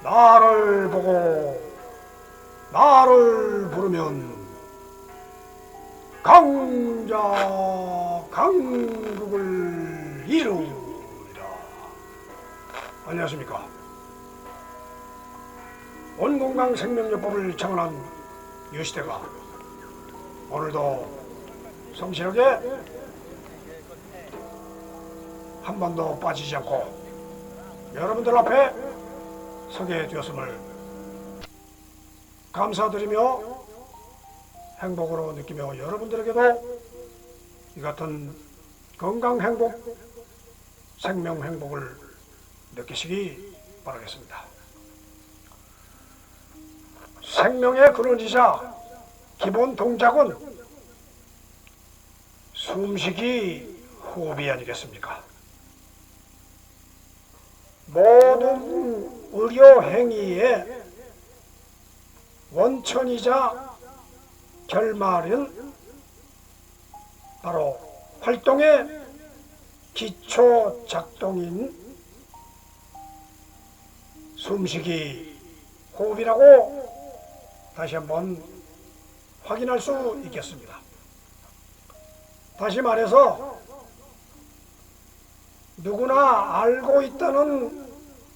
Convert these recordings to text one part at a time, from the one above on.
나를 보고 나를 부르면 강자 강국을 이루리라. 안녕하십니까. 온건강 생명요법을 창원한 유시대가 오늘도 성실하게 한 번도 빠지지 않고 여러분들 앞에 서게 되었음을 감사드리며 행복으로 느끼며 여러분들에게도 이 같은 건강 행복, 생명 행복을 느끼시기 바라겠습니다. 생명의 근원이자 기본 동작은 숨쉬기, 호흡이 아니겠습니까? 모든 의료 행위의 원천이자 결말은 바로 활동의 기초 작동인 숨쉬기, 호흡이라고 다시 한번 확인할 수 있겠습니다. 다시 말해서 누구나 알고 있다는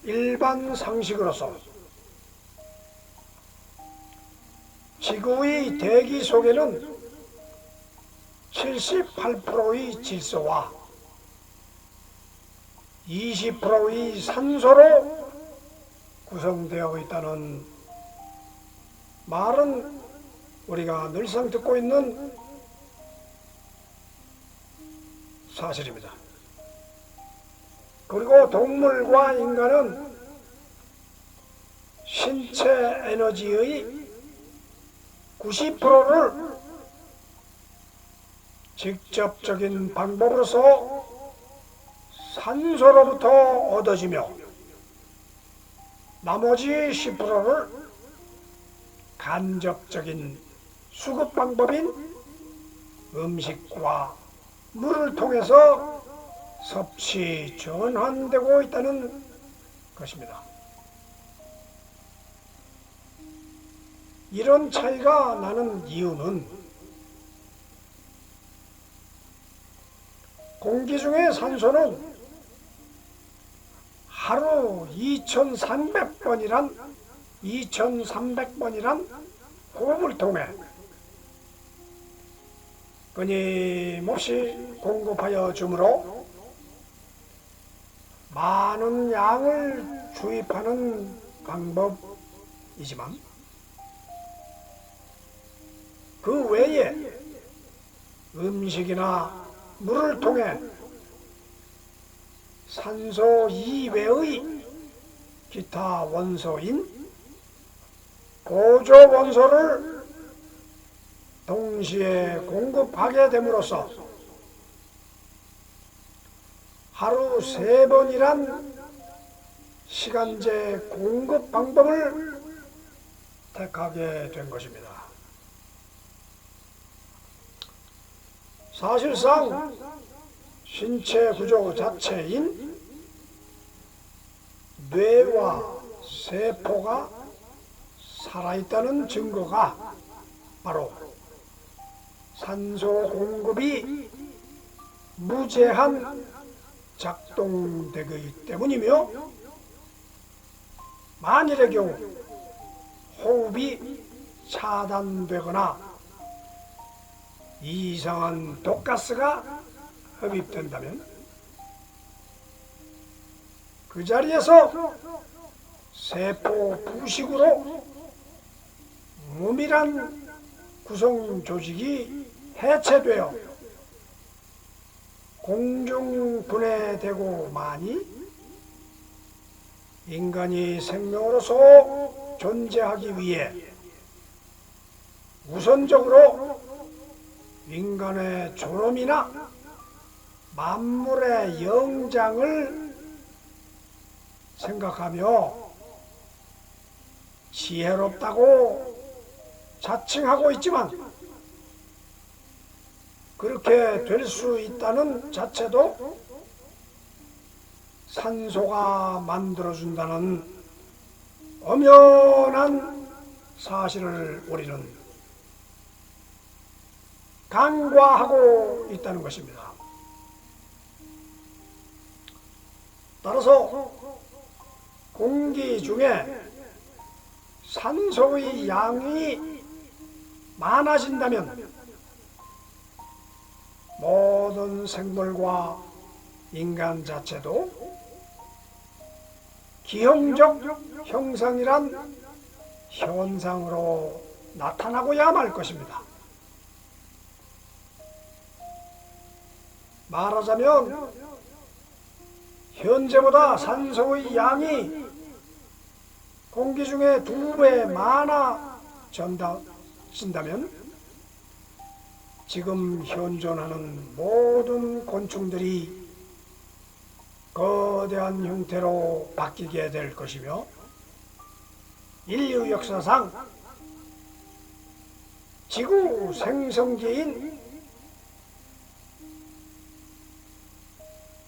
일반 상식으로서 지구의 대기 속에는 78%의 질소와 20%의 산소로 구성되어 있다는 말은 우리가 늘상 듣고 있는 사실입니다. 그리고 동물과 인간은 신체 에너지의 90%를 직접적인 방법으로서 산소로부터 얻어지며 나머지 10%를 간접적인 수급 방법인 음식과 물을 통해서 섭취 전환되고 있다는 것입니다. 이런 차이가 나는 이유는 공기 중의 산소는 하루 2300번이란 호흡을 통해 끊임없이 공급하여 주므로 많은 양을 주입하는 방법이지만 그 외에 음식이나 물을 통해 산소 이외의 기타 원소인 보조 원소를 동시에 공급하게 됨으로써 하루 3번이란 시간제 공급 방법을 택하게 된 것입니다. 사실상 신체 구조 자체인 뇌와 세포가 살아있다는 증거가 바로 산소 공급이 무제한 작동되기 때문이며, 만일의 경우 호흡이 차단되거나 이상한 독가스가 흡입된다면 그 자리에서 세포 부식으로 몸이란 구성 조직이 해체되어 공중 분해되고만이 인간이 생명으로서 존재하기 위해 우선적으로 인간의 존엄이나 만물의 영장을 생각하며 지혜롭다고 자칭하고 있지만 그렇게 될 수 있다는 자체도 산소가 만들어준다는 엄연한 사실을 우리는 간과하고 있다는 것입니다. 따라서 공기 중에 산소의 양이 많아진다면 모든 생물과 인간 자체도 기형적 형상이란 현상으로 나타나고야 말 것입니다. 말하자면 현재보다 산소의 양이 공기 중에 2배 많아진다면 지금 현존하는 모든 곤충들이 거대한 형태로 바뀌게 될 것이며 인류 역사상 지구 생성기인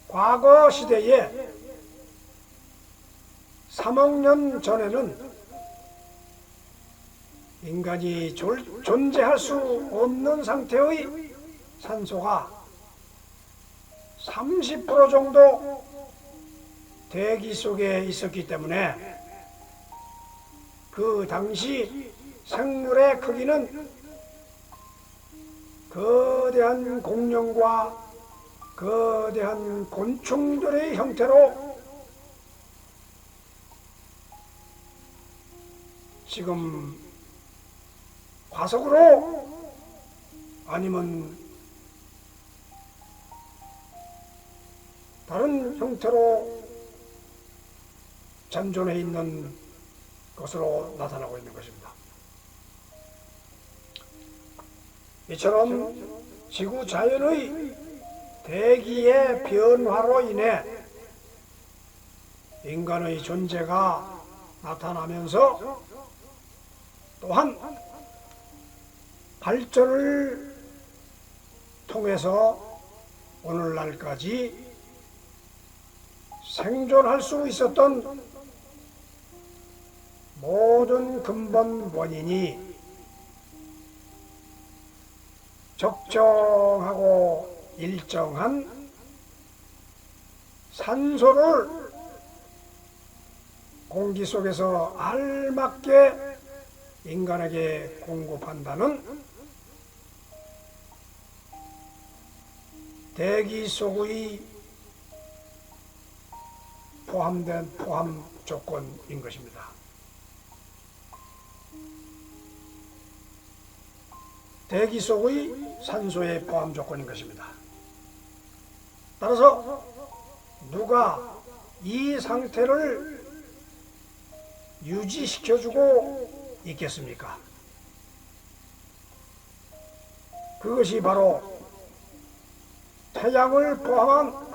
과거 시대에 3억 년 전에는 인간이 존재할 수 없는 상태의 산소가 30% 정도 대기 속에 있었기 때문에 그 당시 생물의 크기는 거대한 공룡과 거대한 곤충들의 형태로 지금 화석으로 아니면 다른 형태로 잔존해 있는 것으로 나타나고 있는 것입니다. 이처럼 지구 자연의 대기의 변화로 인해 인간의 존재가 나타나면서 또한 발전을 통해서 오늘날까지 생존할 수 있었던 모든 근본 원인이 적정하고 일정한 산소를 공기 속에서 알맞게 인간에게 공급한다는 대기 속의 포함된 포함 조건인 것입니다. 대기 속의 산소의 포함 조건인 것입니다. 따라서 누가 이 상태를 유지시켜주고 있겠습니까? 그것이 바로 태양을 포함한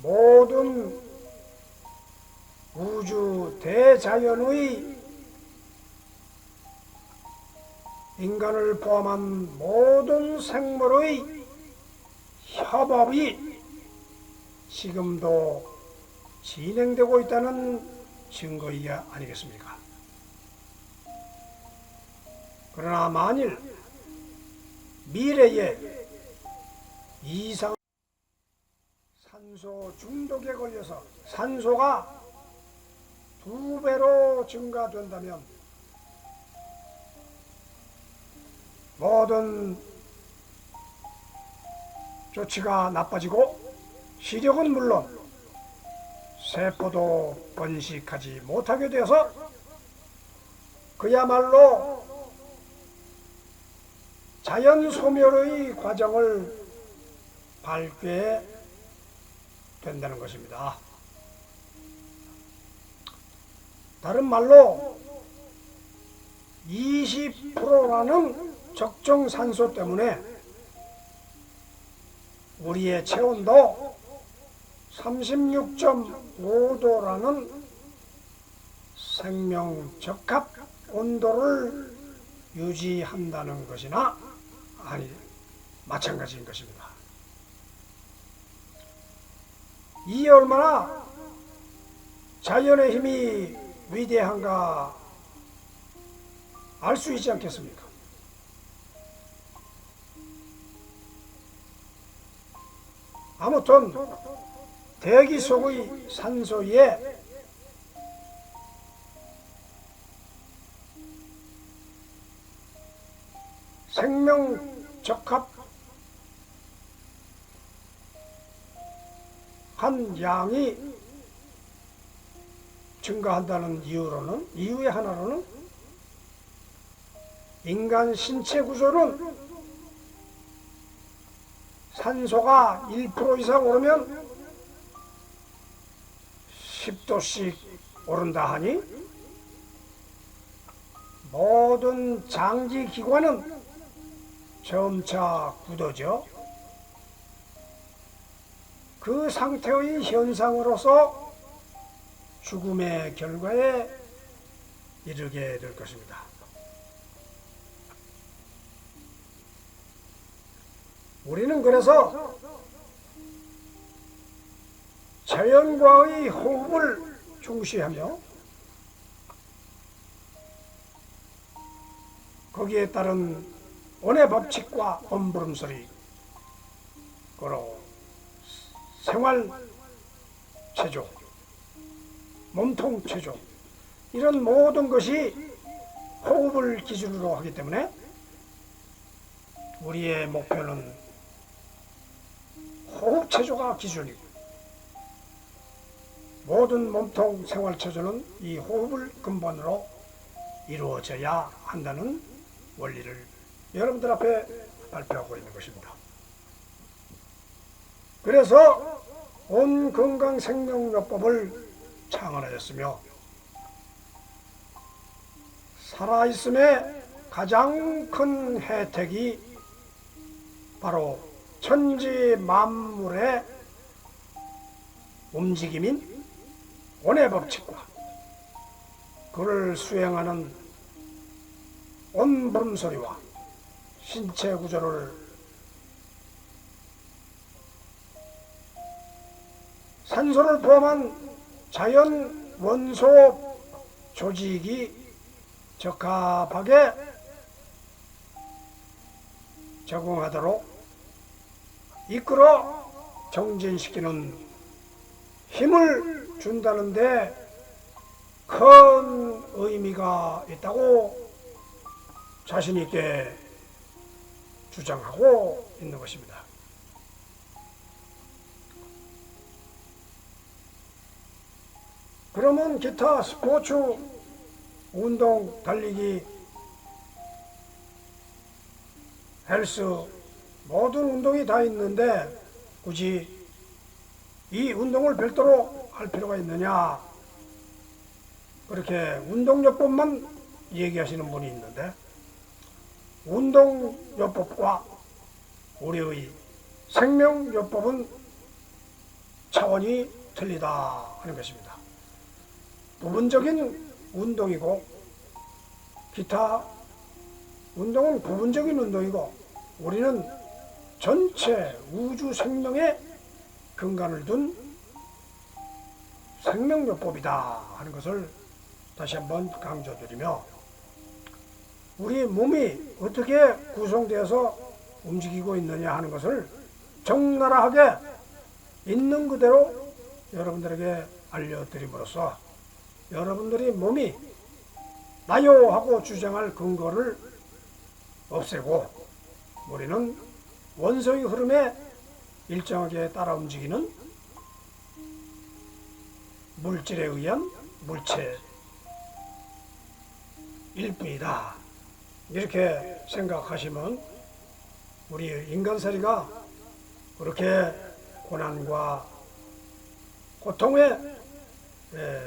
모든 우주 대자연의 인간을 포함한 모든 생물의 협업이 지금도 진행되고 있다는 증거이야 아니겠습니까? 그러나 만일 미래에 이상 산소 중독에 걸려서 산소가 2배로 증가된다면 모든 조치가 나빠지고 시력은 물론 세포도 번식하지 못하게 되어서 그야말로 자연 소멸의 과정을 밟게 된다는 것입니다. 다른 말로 20%라는 적정 산소 때문에 우리의 체온도 36.5도라는 생명 적합 온도를 유지한다는 것이나 마찬가지인 것입니다. 이에 얼마나 자연의 힘이 위대한가 알 수 있지 않겠습니까? 아무튼 대기 속의 산소에 생명적합한 양이 증가한다는 이유의 하나로는 인간 신체 구조는 산소가 1% 이상 오르면 10도씩 오른다 하니 모든 장기 기관은 점차 굳어져 그 상태의 현상으로서 죽음의 결과에 이르게 될 것입니다. 우리는 그래서 자연과의 호흡을 중시하며 거기에 따른 온의 법칙과 엄부름소리, 그리고 생활체조, 몸통체조, 이런 모든 것이 호흡을 기준으로 하기 때문에 우리의 목표는 호흡체조가 기준이고, 모든 몸통 생활체조는 이 호흡을 근본으로 이루어져야 한다는 원리를 여러분들 앞에 발표하고 있는 것입니다. 그래서 온 건강생명요법을 창안하였으며 살아있음의 가장 큰 혜택이 바로 천지 만물의 움직임인 온의 법칙과 그를 수행하는 온부름소리와 신체 구조를 산소를 포함한 자연 원소 조직이 적합하게 적응하도록 이끌어 정진시키는 힘을 준다는데 큰 의미가 있다고 자신 있게 주장하고 있는 것입니다. 그러면 기타 스포츠, 운동, 달리기, 헬스, 모든 운동이 다 있는데 굳이 이 운동을 별도로 할 필요가 있느냐, 그렇게 운동요법만 얘기하시는 분이 있는데, 운동요법과 우리의 생명요법은 차원이 틀리다 하는 것입니다. 부분적인 운동이고 기타 운동은 부분적인 운동이고, 우리는 전체 우주 생명에 근간을 둔 생명요법이다 하는 것을 다시 한번 강조드리며, 우리 몸이 어떻게 구성되어서 움직이고 있느냐 하는 것을 적나라하게 있는 그대로 여러분들에게 알려드림으로써 여러분들이 몸이 나요 하고 주장할 근거를 없애고 우리는 원소의 흐름에 일정하게 따라 움직이는 물질에 의한 물체일 뿐이다, 이렇게 생각하시면 우리 인간살이가 그렇게 고난과 고통의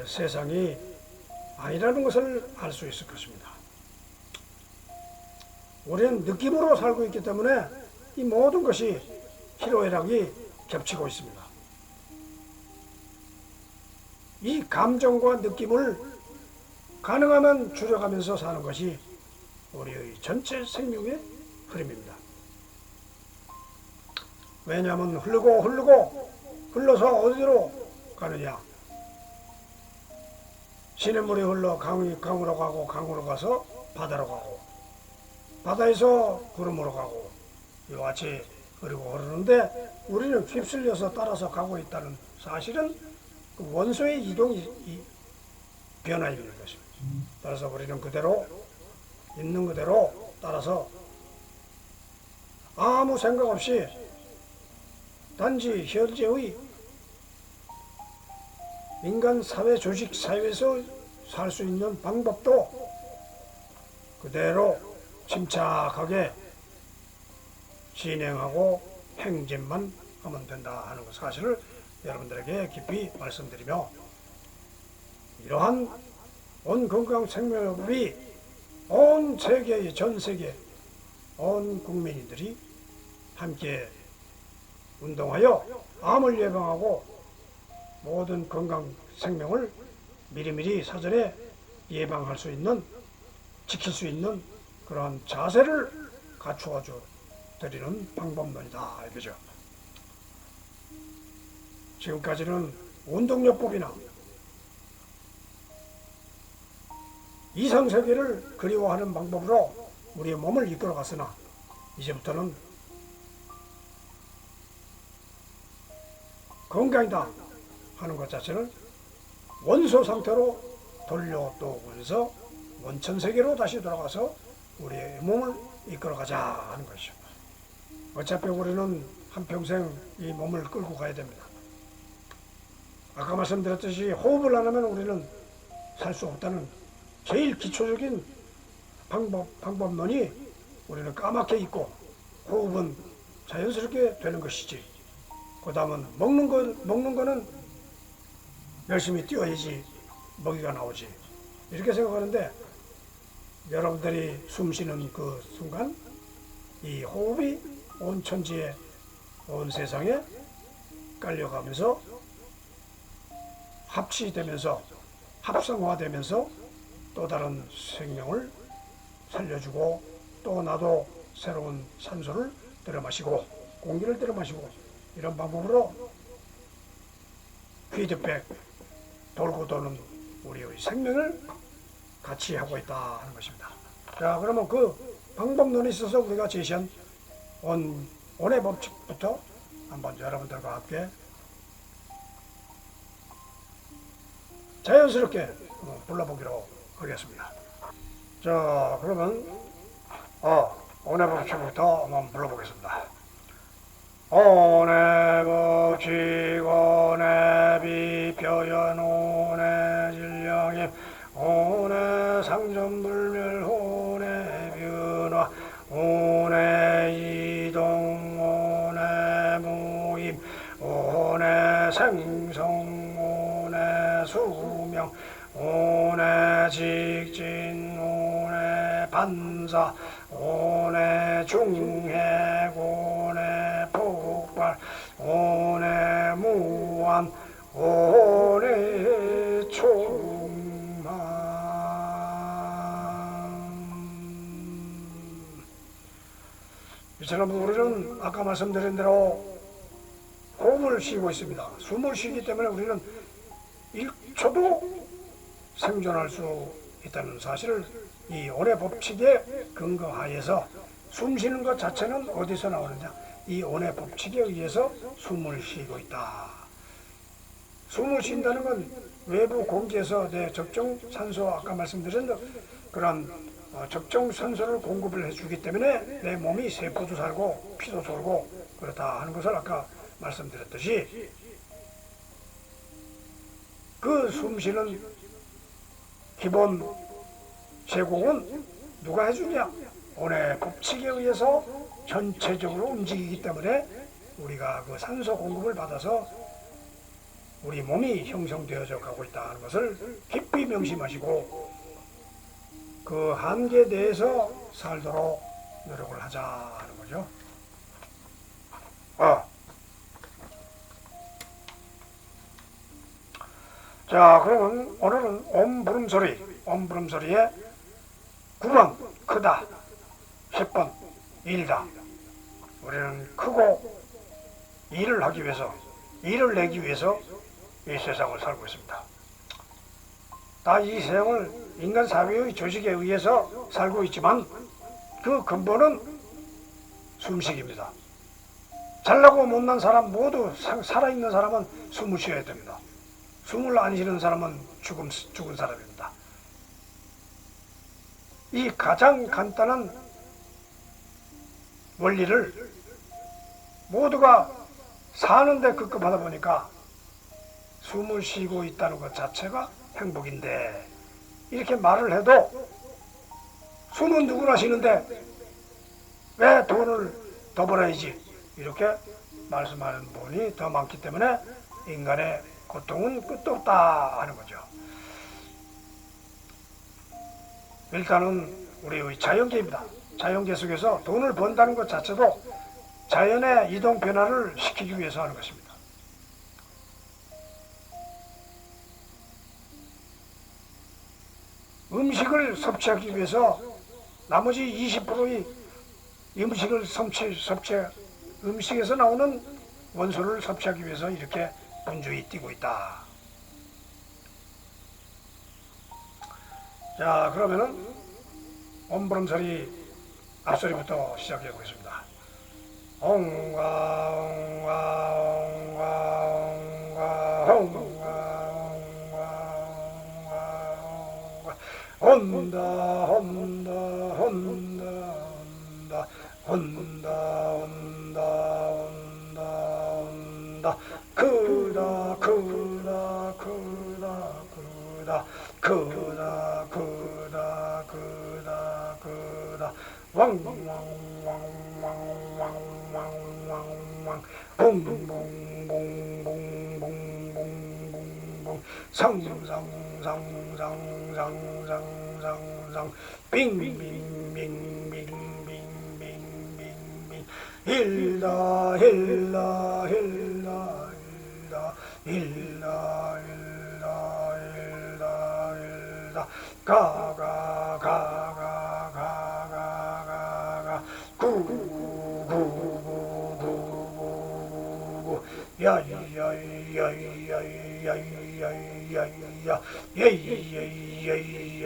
세상이 아니라는 것을 알 수 있을 것입니다. 우리는 느낌으로 살고 있기 때문에 이 모든 것이 희로애락이 겹치고 있습니다. 이 감정과 느낌을 가능하면 줄여가면서 사는 것이 우리의 전체 생명의 흐름입니다. 왜냐하면 흘러서 어디로 가느냐? 시냇물이 흘러 강으로 가고, 강으로 가서 바다로 가고, 바다에서 구름으로 가고, 이와 같이 흐르는데 우리는 휩쓸려서 따라서 가고 있다는 사실은 그 원소의 이동이 변화에 있는 것입니다. 따라서 우리는 그대로 있는 그대로 따라서 아무 생각 없이 단지 현재의 인간 사회 조직 사회에서 살 수 있는 방법도 그대로 침착하게 진행하고 행진만 하면 된다 하는 것 사실을 여러분들에게 깊이 말씀드리며, 이러한 온 건강 생명업이 온 세계의 전 세계 온 국민들이 함께 운동하여 암을 예방하고 모든 건강 생명을 미리미리 사전에 예방할 수 있는, 지킬 수 있는 그러한 자세를 갖추어 드리는 방법론이다 이거죠. 지금까지는 운동요법이나 이상세계를 그리워하는 방법으로 우리의 몸을 이끌어 갔으나, 이제부터는 건강이다 하는 것 자체를 원소 상태로 돌려놓으면서 원천세계로 다시 돌아가서 우리의 몸을 이끌어가자 하는 것이죠. 어차피 우리는 한평생 이 몸을 끌고 가야 됩니다. 아까 말씀드렸듯이 호흡을 안 하면 우리는 살 수 없다는 제일 기초적인 방법론이 우리는 까맣게 있고, 호흡은 자연스럽게 되는 것이지, 그 다음은 먹는 거는 열심히 뛰어야지 먹이가 나오지, 이렇게 생각하는데, 여러분들이 숨 쉬는 그 순간 이 호흡이 온 천지에 온 세상에 깔려가면서 합치되면서 합성화되면서 또 다른 생명을 살려주고, 또 나도 새로운 산소를 들여 마시고 공기를 들여 마시고, 이런 방법으로 피드백, 돌고 도는 우리의 생명을 같이 하고 있다 하는 것입니다. 자, 그러면 그 방법론에 있어서 우리가 제시한 온의 법칙부터 한번 여러분들과 함께 자연스럽게 불러보기로 하겠습니다. 자, 그러면 온의 법칙부터 한번 불러보겠습니다. 온의 법칙, 온의 비표현, 온의 질량임, 온의 상전불멸, 온의 변화, 온의 이동, 온의 모임, 온의 생성, 온의 수명, 온의 직진, 온의 반사, 온의 중핵, 온의 폭발, 온의 무한, 온의 충만. 이처럼 우리는 아까 말씀드린 대로 호흡을 쉬고 있습니다. 숨을 쉬기 때문에 우리는 1초도 생존할 수 있다는 사실을 이 온의 법칙에 근거하여서, 숨 쉬는 것 자체는 어디서 나오느냐, 이 온의 법칙에 의해서 숨을 쉬고 있다. 숨을 쉰다는 건 외부 공기에서 내 적정 산소, 아까 말씀드린 그런 적정 산소를 공급을 해주기 때문에 내 몸이 세포도 살고 피도 돌고 그렇다 하는 것을 아까 말씀드렸듯이, 그 숨쉬는 기본 제공은 누가 해주냐? 온의 법칙에 의해서 전체적으로 움직이기 때문에 우리가 그 산소 공급을 받아서 우리 몸이 형성되어져 가고 있다는 것을 깊이 명심하시고, 그 한계 내에서 살도록 노력을 하자 하는 거죠. 자, 그러면 오늘은 옴 부름소리의 9번 크다, 10번 일다. 우리는 크고 일을 하기 위해서, 일을 내기 위해서 이 세상을 살고 있습니다. 다 이 세상을 인간 사회의 조직에 의해서 살고 있지만 그 근본은 숨쉬기입니다. 잘나고 못난 사람 모두 살아있는 사람은 숨을 쉬어야 됩니다. 숨을 안 쉬는 사람은 죽은 사람입니다. 이 가장 간단한 원리를 모두가 사는데 급급하다 보니까 숨을 쉬고 있다는 것 자체가 행복인데, 이렇게 말을 해도 숨은 누구나 쉬는데 왜 돈을 더 벌어야지, 이렇게 말씀하는 분이 더 많기 때문에 인간의 고통은 끝도 없다 하는 거죠. 일단은 우리의 자연계입니다. 자연계 속에서 돈을 번다는 것 자체도 자연의 이동 변화를 시키기 위해서 하는 것입니다. 음식을 섭취하기 위해서 나머지 20%의 음식을 음식에서 나오는 원소를 섭취하기 위해서 이렇게 분주히 뛰고 있다. 자, 그러면은 엄부름소리 앞소리부터 시작해 보겠습니다. 옹가 옹가 옹가 옹가 옹가 온다 온다 온다 온다 온다 온다 온다 온다 크다 크다 크다 크다 크다 크다 크다 크다 왕왕왕왕왕왕왕왕 봉봉봉봉봉봉봉봉봉 상상상상상상상 빙빙빙빙빙빙빙빙 일다 일다 일다 일다 일다 일다 일다 일다 가가 가가 가가 구구구구구구 야야야야야야야야야 예예예예예예예예.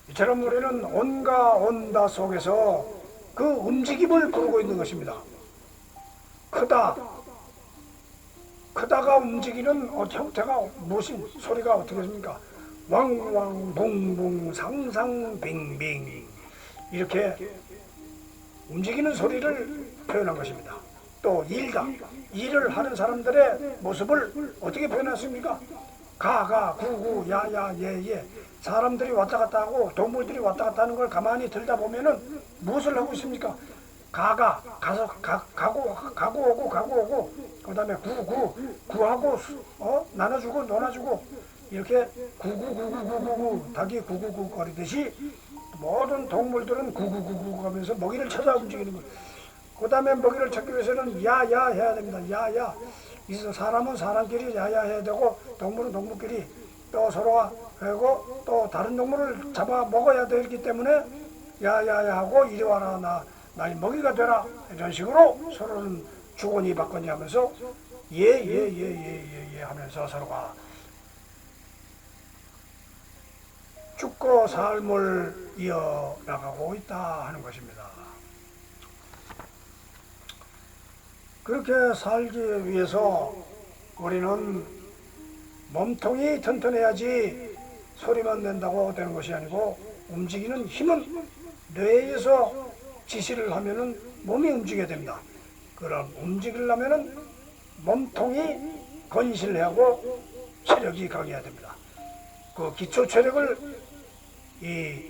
이처럼 우리는 온가 온다 속에서 그 움직임을 부르고 있는 것입니다. 크다가 움직이는 형태가 무슨 소리가 어떻게 됩니까? 왕왕 봉봉 상상 빙빙, 이렇게 움직이는 소리를 표현한 것입니다. 또 일을 하는 사람들의 모습을 어떻게 표현했습니까? 가가 구구 야야 예예. 사람들이 왔다 갔다 하고 동물들이 왔다 갔다 하는 걸 가만히 들다 보면은 무엇을 하고 있습니까? 가서 가고 오고 그 다음에 구하고 나눠주고 놀아주고, 이렇게 구구구구구구 닭이 구구구 거리듯이 모든 동물들은 구구구구 하면서 먹이를 찾아 움직이는 거예요. 그 다음에 먹이를 찾기 위해서는 야야 해야 됩니다. 야야. 그래서 사람은 사람끼리 야야 해야 되고 동물은 동물끼리 또 서로가 그리고 또 다른 동물을 잡아 먹어야 되기 때문에 야야야 하고 이리 와라 나의 먹이가 되라, 이런 식으로 서로는 주거니 받거니 하면서 예 하면서 서로가 죽고 삶을 이어나가고 있다 하는 것입니다. 그렇게 살기 위해서 우리는 몸통이 튼튼해야지 소리만 낸다고 되는 것이 아니고, 움직이는 힘은 뇌에서 지시를 하면은 몸이 움직여야 됩니다. 그럼 움직이려면은 몸통이 건실하고 체력이 강해야 됩니다. 그 기초 체력을 이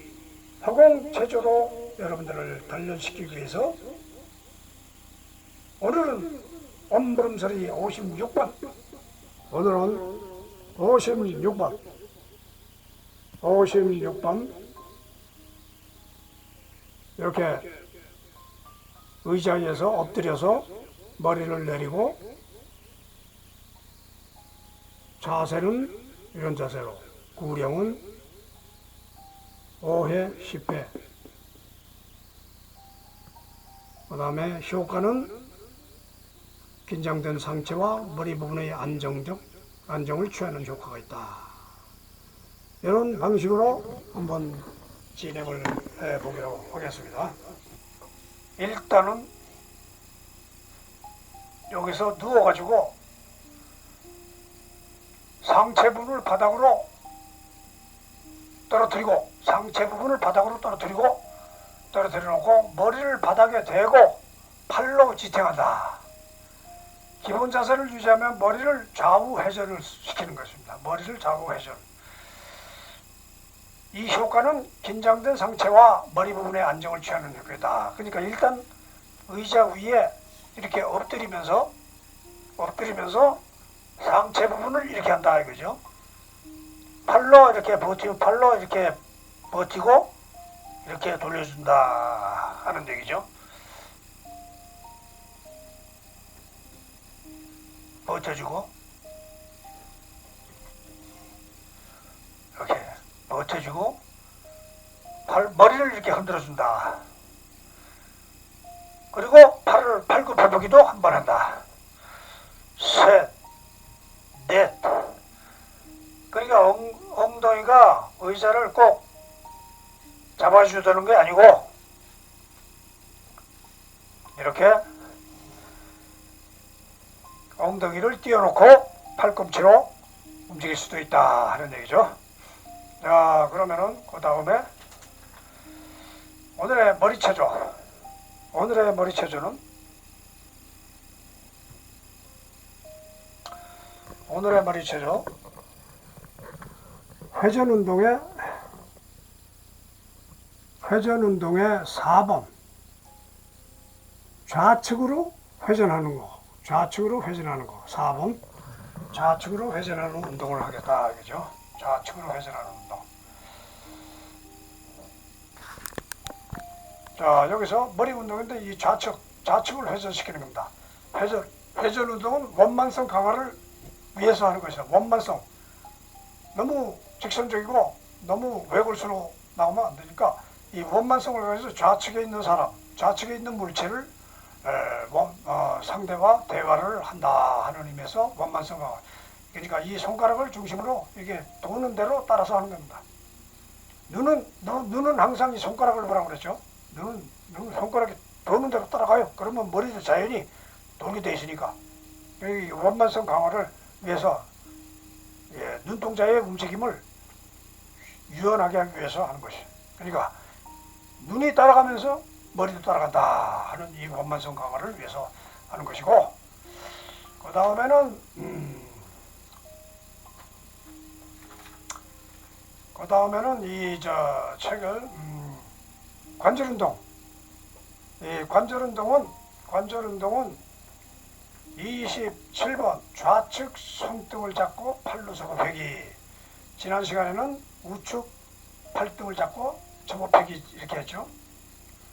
허공체조로 여러분들을 단련시키기 위해서 오늘은 엄부름소리 56번, 오늘은 56번 이렇게 의자에서 엎드려서 머리를 내리고, 자세는 이런 자세로, 구령은 5회 10회, 그 다음에 효과는 긴장된 상체와 머리 부분의 안정을 취하는 효과가 있다. 이런 방식으로 한번 진행을 해보기로 하겠습니다. 일단은 여기서 누워가지고 상체 부분을 바닥으로 떨어뜨리고 떨어뜨려놓고 머리를 바닥에 대고 팔로 지탱한다. 기본 자세를 유지하면 머리를 좌우 회전을 시키는 것입니다. 머리를 좌우 회전. 이 효과는 긴장된 상체와 머리 부분의 안정을 취하는 효과다. 그러니까 일단 의자 위에 이렇게 엎드리면서 상체 부분을 이렇게 한다 이거죠. 팔로 이렇게 버티고 이렇게 돌려준다 하는 얘기죠. 버텨주고 이렇게 버텨주고 머리를 이렇게 흔들어준다. 그리고 팔굽혀펴기도 한 번 한다. 셋, 넷. 그러니까 엉덩이가 의자를 꼭 잡아주려는 게 아니고 이렇게 엉덩이를 띄워놓고 팔꿈치로 움직일 수도 있다 하는 얘기죠. 자, 그러면은 그 다음에 오늘의 머리체조. 오늘의 머리체조는 회전 운동의 4번 좌측으로 회전하는 거 4번 좌측으로 회전하는 운동을 하겠다 그죠? 좌측으로 회전하는 운동. 자, 여기서 머리 운동인데 이 좌측을 회전시키는 겁니다. 회전 운동은 원만성 강화를 위해서 하는 것이다. 원만성. 너무 직선적이고 너무 외골수로 나오면 안 되니까 이 원만성을 위해서 좌측에 있는 물체를 상대와 대화를 한다 하는 의미에서 원만성 강화. 그러니까 이 손가락을 중심으로 이게 도는 대로 따라서 하는 겁니다. 눈은 항상 이 손가락을 보라고 그랬죠. 눈은 손가락이 도는 대로 따라가요. 그러면 머리도 자연히 돌게 돼 있으니까 이 원만성 강화를 위해서 눈동자의 움직임을 유연하게 하기 위해서 하는 것이. 그러니까 눈이 따라가면서 머리도 따라간다 하는 이 원만성 강화를 위해서 하는 것이고, 그 다음에는 이 책을 관절운동. 이 관절운동은 27번 좌측 손등을 잡고 팔로 접어펴기. 지난 시간에는 우측 팔등을 잡고 접어펴기 이렇게 했죠.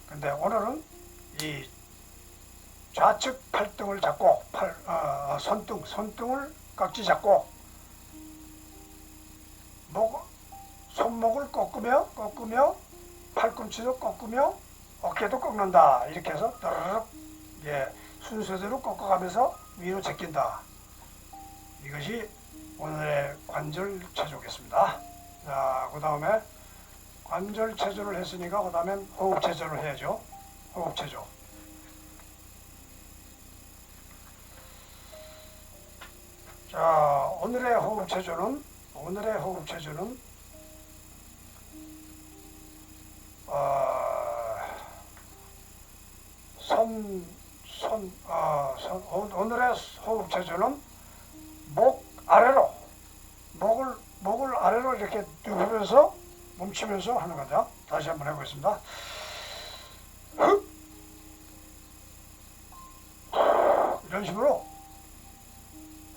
근데 오늘은 이 좌측 팔등을 잡고 손등을 깍지 잡고 손목을 꺾으며 팔꿈치도 꺾으며 어깨도 꺾는다. 이렇게 해서 떠르륵 순서대로 꺾어가면서 위로 제낀다. 이것이 오늘의 관절 체조겠습니다. 자, 그 다음에 관절 체조를 했으니까 그 다음엔 호흡 체조를 해야죠. 호흡 체조. 자, 오늘의 호흡 체조는 오늘의 호흡 체조는 목을 아래로 이렇게 눕히면서 뭉치면서 하는 거죠. 다시 한번 해보겠습니다. 이런 식으로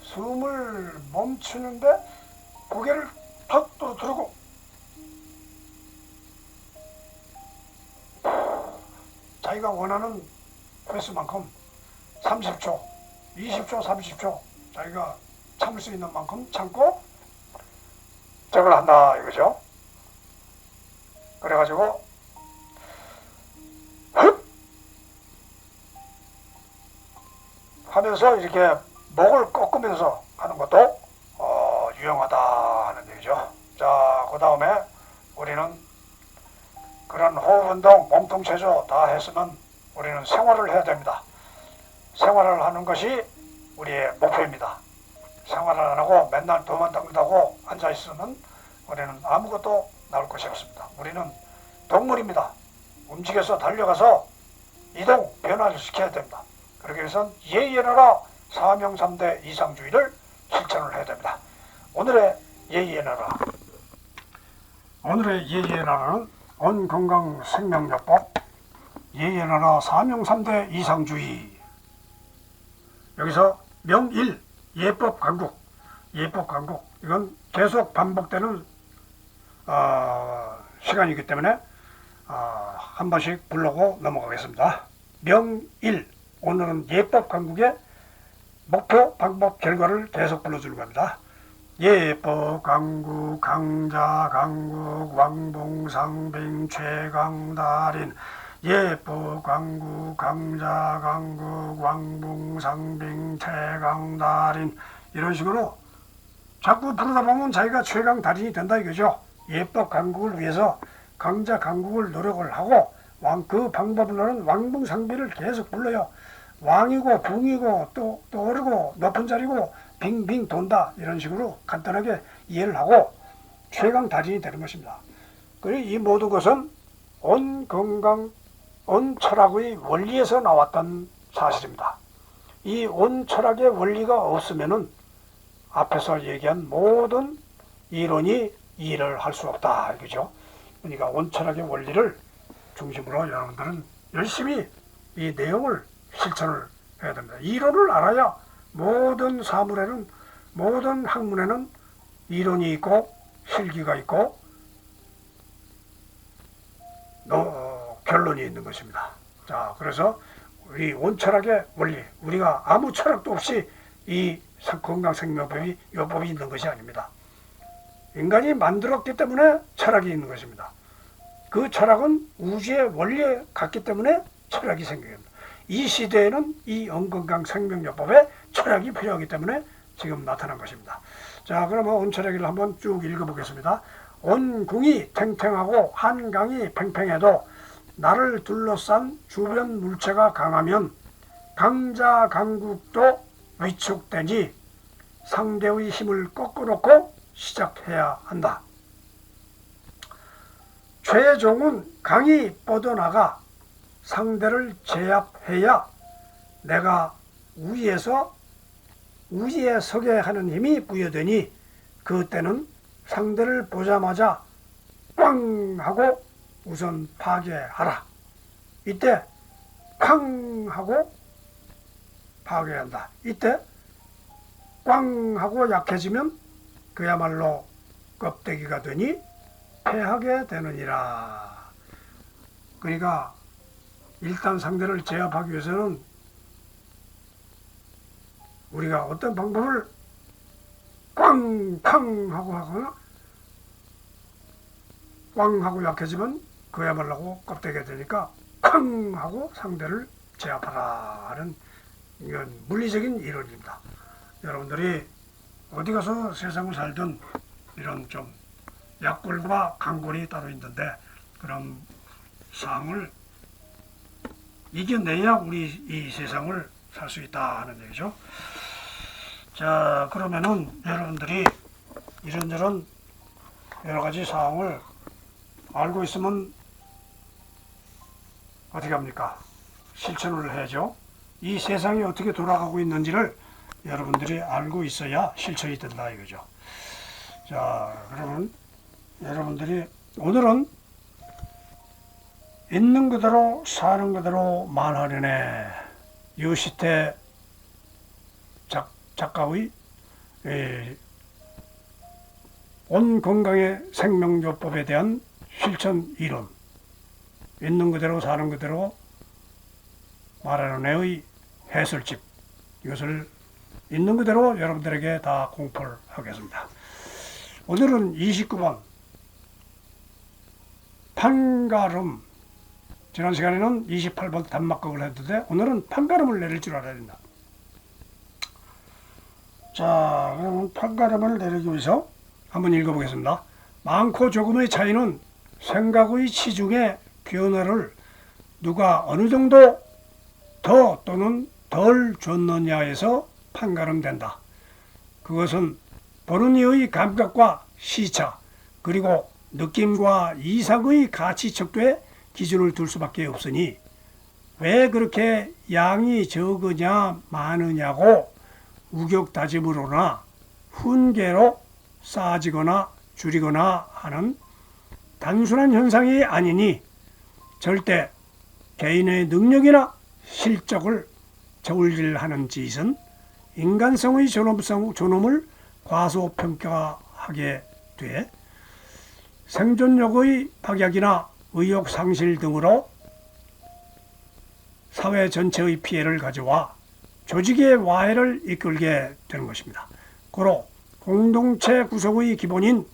숨을 멈추는데 고개를 탁 떨어뜨리고 자기가 원하는 횟수만큼 30초, 20초, 30초 자기가 참을 수 있는 만큼 참고 저걸 한다 이거죠. 그래가지고 하면서 이렇게 목을 꺾으면서 하는 것도 유용하다 하는 얘기죠. 자, 그 다음에 우리는 그런 호흡운동, 몸통체조 다 했으면 우리는 생활을 해야 됩니다. 생활을 하는 것이 우리의 목표입니다. 생활을 안 하고 맨날 도만 닦는다고 앉아있으면 우리는 아무것도 나올 것이 없습니다. 우리는 동물입니다. 움직여서 달려가서 이동, 변화를 시켜야 됩니다. 그러기 위해서는 예의의 나라 사명삼대 이상주의를 실천을 해야 됩니다. 오늘의 예의의 나라. 오늘의 예의의 나라는 온건강생명요법 예의의 나라 사명삼대 이상주의. 여기서 명일 예법 강국, 예법 강국, 이건 계속 반복되는 시간이기 때문에 한 번씩 부르고 넘어가겠습니다. 명일, 오늘은 예법 강국의 목표, 방법, 결과를 계속 불러주는 겁니다. 예법 강국, 강자 강국, 왕봉상빙 최강달인. 예법 강국, 강자 강국, 왕봉상빙 최강달인. 이런 식으로 자꾸 부르다 보면 자기가 최강달인이 된다 이거죠. 예법 강국을 위해서 강자 강국을 노력을 하고 그 방법으로는 왕봉상비를 계속 불러요. 왕이고 붕이고 또 오르고 높은 자리고 빙빙 돈다, 이런 식으로 간단하게 이해를 하고 최강 달인이 되는 것입니다. 그리고 이 모든 것은 온 건강, 온 철학의 원리에서 나왔던 사실입니다. 이 온 철학의 원리가 없으면은 앞에서 얘기한 모든 이론이 일을 할 수 없다 이거죠. 그러니까 온 철학의 원리를 중심으로 여러분들은 열심히 이 내용을 실천을 해야 됩니다. 이론을 알아야 모든 사물에는, 모든 학문에는 이론이 있고 실기가 있고 결론이 있는 것입니다. 자, 그래서 우리 온철학의 원리, 우리가 아무 철학도 없이 이 건강생명법이, 요법이 있는 것이 아닙니다. 인간이 만들었기 때문에 철학이 있는 것입니다. 그 철학은 우주의 원리에 갔기 때문에 철학이 생깁니다. 이 시대에는 이 온건강생명요법에 철학이 필요하기 때문에 지금 나타난 것입니다. 자, 그러면 온철학을 한번 쭉 읽어보겠습니다. 온궁이 탱탱하고 한강이 팽팽해도 나를 둘러싼 주변 물체가 강하면 강자 강국도 위축되니 상대의 힘을 꺾어놓고 시작해야 한다. 최종은 강이 뻗어나가 상대를 제압해야 내가 우위에 서게 하는 힘이 부여되니 그때는 상대를 보자마자 꽝 하고 우선 파괴하라. 이때 쾅 하고 파괴한다. 이때 꽝 하고 약해지면 그야말로 껍데기가 되니 패하게 되느니라. 그러니까 일단 상대를 제압하기 위해서는 우리가 어떤 방법을 꽝 하고 하거나 꽝 하고 약해지면 그야말로 껍데기가 되니까 쾅 하고 상대를 제압하라 하는 이건 물리적인 이론입니다. 여러분들이 어디 가서 세상을 살든 이런 좀 약골과 강골이 따로 있는데 그런 상을 이겨내야 우리 이 세상을 살 수 있다 하는 얘기죠. 자, 그러면은 여러분들이 이런저런 여러 가지 사항을 알고 있으면 어떻게 합니까? 실천을 해야죠. 이 세상이 어떻게 돌아가고 있는지를 여러분들이 알고 있어야 실천이 된다 이거죠. 자, 그러면 여러분들이 오늘은 있는 그대로 사는 그대로 말하려네 유시태 작가의 온 건강의 생명요법에 대한 실천 이론, 있는 그대로 사는 그대로 말하려네의 해설집, 이것을 있는 그대로 여러분들에게 다 공포를 하겠습니다. 오늘은 29번 판가름, 지난 시간에는 28번 단막극을 했는데 오늘은 판가름을 내릴 줄 알아야 된다. 자, 그러면 판가름을 내리기 위해서 한번 읽어보겠습니다. 많고 조금의 차이는 생각의 치중의 변화를 누가 어느 정도 더 또는 덜 줬느냐에서 판가름된다. 그것은 보는 이의 감각과 시차 그리고 느낌과 이상의 가치 척도에 기준을 둘 수밖에 없으니 왜 그렇게 양이 적으냐 많으냐고 우격다짐으로나 훈계로 쌓아지거나 줄이거나 하는 단순한 현상이 아니니 절대 개인의 능력이나 실적을 저울질하는 짓은 인간성의 존엄을 과소평가하게 돼 생존력의 박약이나 의욕 상실 등으로 사회 전체의 피해를 가져와 조직의 와해를 이끌게 되는 것입니다. 고로 공동체 구성의 기본인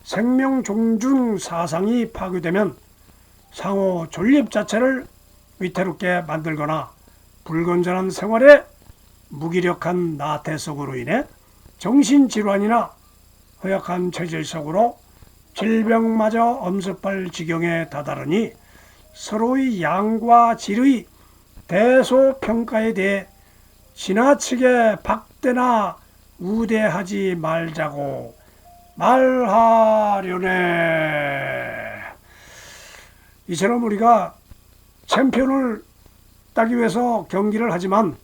생명 존중 사상이 파괴되면 상호 존립 자체를 위태롭게 만들거나 불건전한 생활의 무기력한 나태 속으로 인해 정신질환이나 허약한 체질 속으로 질병마저 엄습할 지경에 다다르니 서로의 양과 질의 대소평가에 대해 지나치게 박대나 우대하지 말자고 말하려네. 이처럼 우리가 챔피언을 따기 위해서 경기를 하지만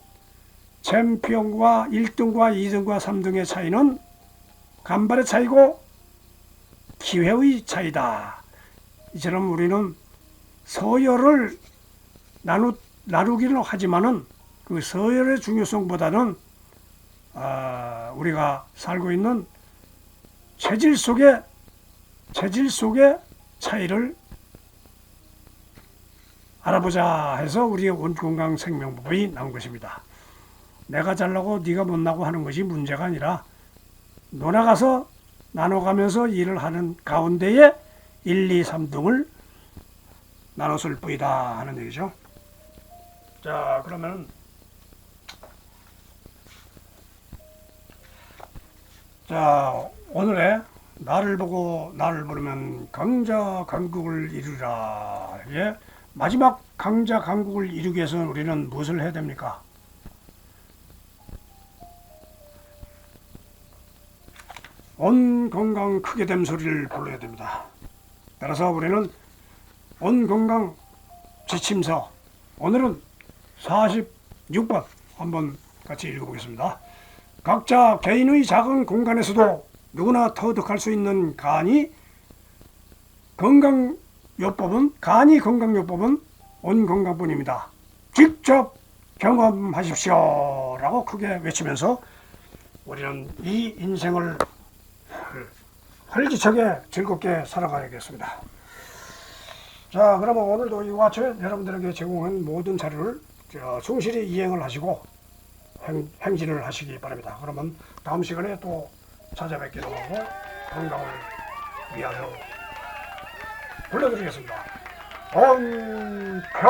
챔피언과 1등과 2등과 3등의 차이는 간발의 차이고 기회의 차이다. 이처럼 우리는 서열을 나누기는 하지만은 그 서열의 중요성보다는 우리가 살고 있는 체질 속의 차이를 알아보자 해서 우리의 온건강생명법이 나온 것입니다. 내가 잘나고 네가 못나고 하는 것이 문제가 아니라 놀아가서 나눠가면서 일을 하는 가운데에 1, 2, 3등을 나눴을 뿐이다 하는 얘기죠. 자, 그러면 오늘의 나를 보고 나를 부르면 강자 강국을 이루라. 예? 마지막 강자 강국을 이루기 위해서는 우리는 무엇을 해야 됩니까? 온 건강 크게 됨 소리를 불러야 됩니다. 따라서 우리는 온 건강 지침서 오늘은 46번 한번 같이 읽어보겠습니다. 각자 개인의 작은 공간에서도 누구나 터득할 수 있는 간이 건강요법은 온 건강뿐입니다. 직접 경험하십시오 라고 크게 외치면서 우리는 이 인생을 활기차게 즐겁게 살아가야겠습니다. 자, 그러면 오늘도 이와 같이 여러분들에게 제공한 모든 자료를 충실히 이행을 하시고 행진을 하시기 바랍니다. 그러면 다음 시간에 또 찾아뵙기로 하고 건강을 위하여 불러드리겠습니다. 온표